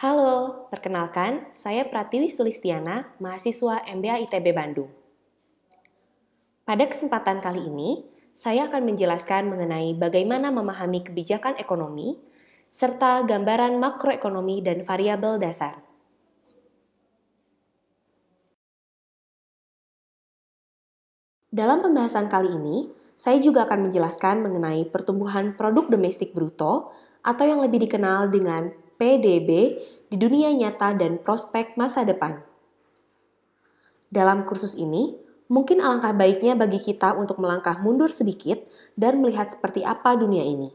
Halo, perkenalkan, saya Pratiwi Sulistiana, mahasiswa MBA ITB Bandung. Pada kesempatan kali ini, saya akan menjelaskan mengenai bagaimana memahami kebijakan ekonomi, serta gambaran makroekonomi dan variabel dasar. Dalam pembahasan kali ini, saya juga akan menjelaskan mengenai pertumbuhan produk domestik bruto atau yang lebih dikenal dengan PDB di dunia nyata dan prospek masa depan. Dalam kursus ini, mungkin alangkah baiknya bagi kita untuk melangkah mundur sedikit dan melihat seperti apa dunia ini.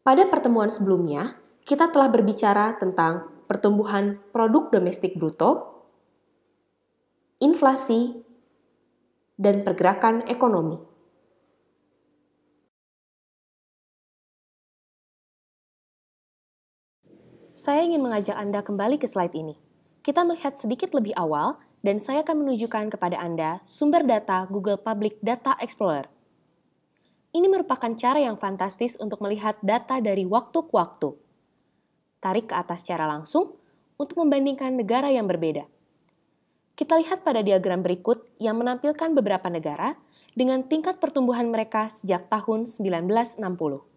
Pada pertemuan sebelumnya, kita telah berbicara tentang pertumbuhan produk domestik bruto, inflasi, dan pergerakan ekonomi. Saya ingin mengajak Anda kembali ke slide ini. Kita melihat sedikit lebih awal, dan saya akan menunjukkan kepada Anda sumber data Google Public Data Explorer. Ini merupakan cara yang fantastis untuk melihat data dari waktu ke waktu. Tarik ke atas secara langsung untuk membandingkan negara yang berbeda. Kita lihat pada diagram berikut yang menampilkan beberapa negara dengan tingkat pertumbuhan mereka sejak tahun 1960.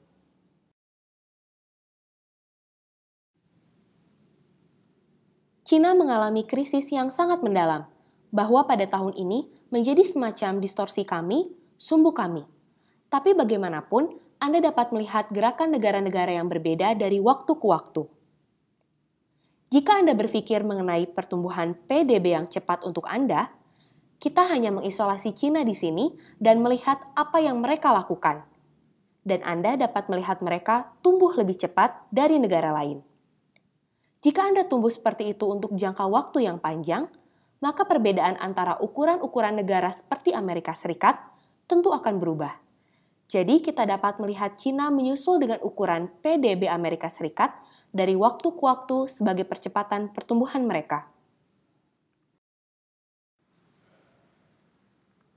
Cina mengalami krisis yang sangat mendalam, bahwa pada tahun ini menjadi semacam distorsi kami, sumbu kami. Tapi bagaimanapun, Anda dapat melihat gerakan negara-negara yang berbeda dari waktu ke waktu. Jika Anda berpikir mengenai pertumbuhan PDB yang cepat untuk Anda, kita hanya mengisolasi Cina di sini dan melihat apa yang mereka lakukan. Dan Anda dapat melihat mereka tumbuh lebih cepat dari negara lain. Jika Anda tumbuh seperti itu untuk jangka waktu yang panjang, maka perbedaan antara ukuran-ukuran negara seperti Amerika Serikat tentu akan berubah. Jadi kita dapat melihat Cina menyusul dengan ukuran PDB Amerika Serikat dari waktu ke waktu sebagai percepatan pertumbuhan mereka.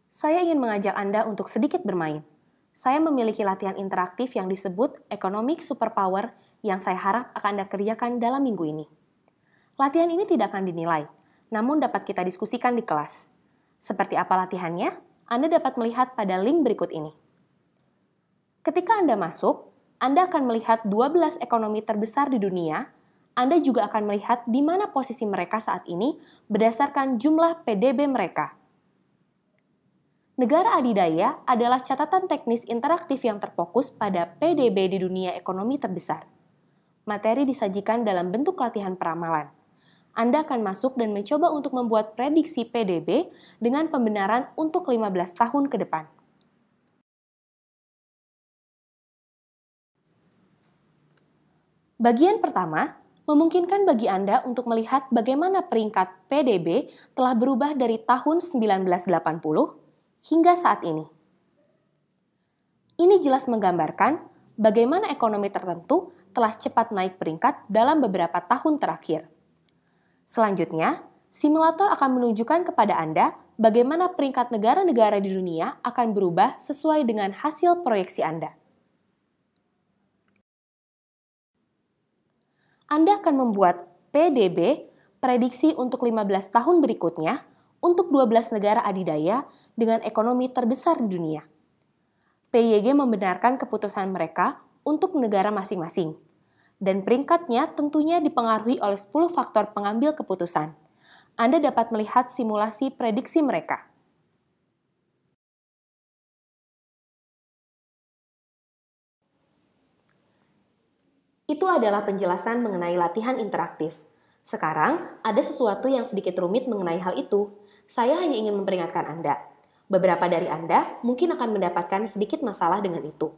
Saya ingin mengajak Anda untuk sedikit bermain. Saya memiliki latihan interaktif yang disebut Economic Superpower yang saya harap akan Anda kerjakan dalam minggu ini. Latihan ini tidak akan dinilai, namun dapat kita diskusikan di kelas. Seperti apa latihannya? Anda dapat melihat pada link berikut ini. Ketika Anda masuk, Anda akan melihat 12 ekonomi terbesar di dunia. Anda juga akan melihat di mana posisi mereka saat ini berdasarkan jumlah PDB mereka. Negara adidaya adalah catatan teknis interaktif yang terfokus pada PDB di dunia ekonomi terbesar. Materi disajikan dalam bentuk latihan peramalan. Anda akan masuk dan mencoba untuk membuat prediksi PDB dengan pembenaran untuk 15 tahun ke depan. Bagian pertama memungkinkan bagi Anda untuk melihat bagaimana peringkat PDB telah berubah dari tahun 1980 hingga saat ini. Ini jelas menggambarkan bagaimana ekonomi tertentu telah cepat naik peringkat dalam beberapa tahun terakhir. Selanjutnya, simulator akan menunjukkan kepada Anda bagaimana peringkat negara-negara di dunia akan berubah sesuai dengan hasil proyeksi Anda. Anda akan membuat PDB prediksi untuk 15 tahun berikutnya untuk 12 negara adidaya dengan ekonomi terbesar di dunia. PYG membenarkan keputusan mereka untuk negara masing-masing. Dan peringkatnya tentunya dipengaruhi oleh 10 faktor pengambil keputusan. Anda dapat melihat simulasi prediksi mereka. Itu adalah penjelasan mengenai latihan interaktif. Sekarang, ada sesuatu yang sedikit rumit mengenai hal itu. Saya hanya ingin memperingatkan Anda. Beberapa dari Anda mungkin akan mendapatkan sedikit masalah dengan itu.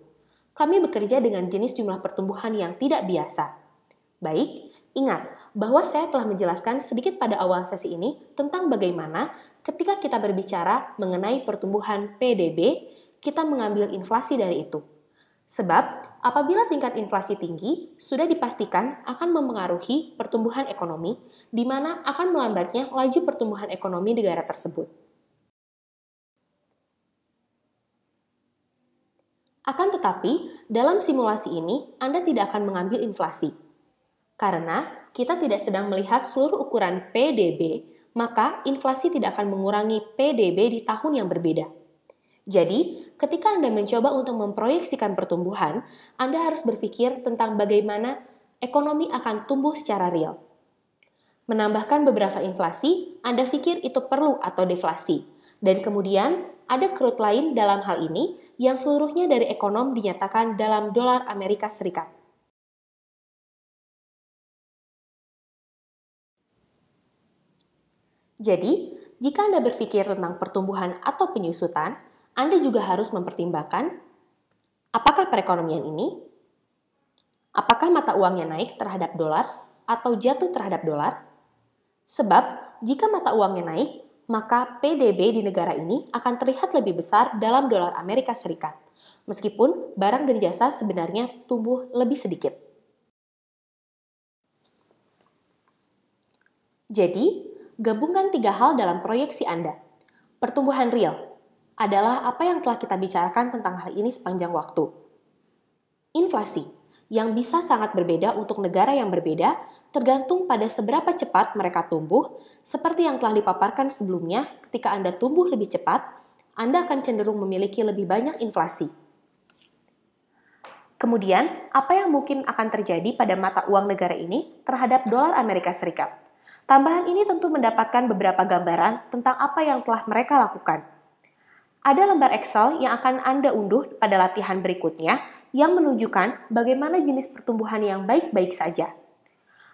Kami bekerja dengan jenis jumlah pertumbuhan yang tidak biasa. Baik, ingat bahwa saya telah menjelaskan sedikit pada awal sesi ini tentang bagaimana ketika kita berbicara mengenai pertumbuhan PDB, kita mengambil inflasi dari itu. Sebab, apabila tingkat inflasi tinggi, sudah dipastikan akan mempengaruhi pertumbuhan ekonomi, di mana akan melambatnya laju pertumbuhan ekonomi negara tersebut. Akan tetapi, dalam simulasi ini Anda tidak akan mengambil inflasi. Karena kita tidak sedang melihat seluruh ukuran PDB, maka inflasi tidak akan mengurangi PDB di tahun yang berbeda. Jadi, ketika Anda mencoba untuk memproyeksikan pertumbuhan, Anda harus berpikir tentang bagaimana ekonomi akan tumbuh secara real. Menambahkan beberapa inflasi, Anda pikir itu perlu atau deflasi. Dan kemudian, ada kerut lain dalam hal ini yang seluruhnya dari ekonom dinyatakan dalam dolar Amerika Serikat. Jadi, jika Anda berpikir tentang pertumbuhan atau penyusutan, Anda juga harus mempertimbangkan apakah perekonomian ini, apakah mata uangnya naik terhadap dolar atau jatuh terhadap dolar. Sebab, jika mata uangnya naik, maka PDB di negara ini akan terlihat lebih besar dalam dolar Amerika Serikat, meskipun barang dan jasa sebenarnya tumbuh lebih sedikit. Jadi, gabungkan 3 hal dalam proyeksi Anda. Pertumbuhan real adalah apa yang telah kita bicarakan tentang hal ini sepanjang waktu. Inflasi, yang bisa sangat berbeda untuk negara yang berbeda, tergantung pada seberapa cepat mereka tumbuh, seperti yang telah dipaparkan sebelumnya. Ketika Anda tumbuh lebih cepat, Anda akan cenderung memiliki lebih banyak inflasi. Kemudian, apa yang mungkin akan terjadi pada mata uang negara ini terhadap dolar Amerika Serikat? Tambahan ini tentu mendapatkan beberapa gambaran tentang apa yang telah mereka lakukan. Ada lembar Excel yang akan Anda unduh pada latihan berikutnya yang menunjukkan bagaimana jenis pertumbuhan yang baik-baik saja.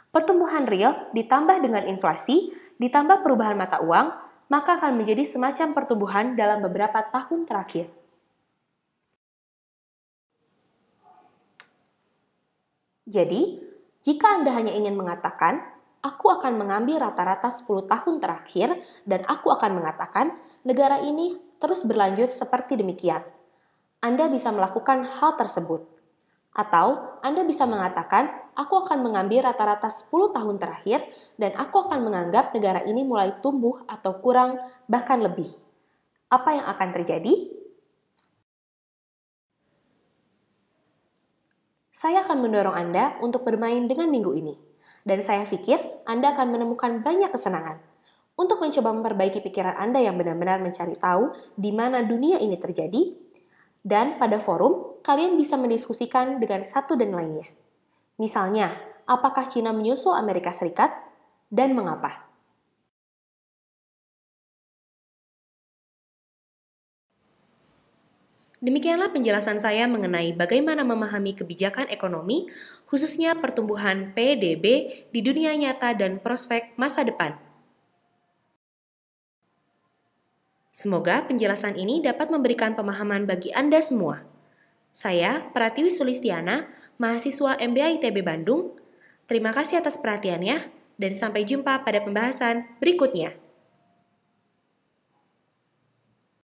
Pertumbuhan real ditambah dengan inflasi, ditambah perubahan mata uang, maka akan menjadi semacam pertumbuhan dalam beberapa tahun terakhir. Jadi, jika Anda hanya ingin mengatakan, aku akan mengambil rata-rata 10 tahun terakhir dan aku akan mengatakan negara ini terus berlanjut seperti demikian, Anda bisa melakukan hal tersebut. Atau Anda bisa mengatakan, aku akan mengambil rata-rata 10 tahun terakhir dan aku akan menganggap negara ini mulai tumbuh atau kurang bahkan lebih. Apa yang akan terjadi? Saya akan mendorong Anda untuk bermain dengan minggu ini. Dan saya pikir Anda akan menemukan banyak kesenangan. Untuk mencoba memperbaiki pikiran Anda yang benar-benar mencari tahu di mana dunia ini terjadi, dan pada forum, kalian bisa mendiskusikan dengan satu dan lainnya. Misalnya, apakah China menyusul Amerika Serikat, dan mengapa? Demikianlah penjelasan saya mengenai bagaimana memahami kebijakan ekonomi, khususnya pertumbuhan PDB di dunia nyata dan prospek masa depan. Semoga penjelasan ini dapat memberikan pemahaman bagi Anda semua. Saya, Pratiwi Sulistiana, mahasiswa MBA ITB Bandung. Terima kasih atas perhatiannya, dan sampai jumpa pada pembahasan berikutnya.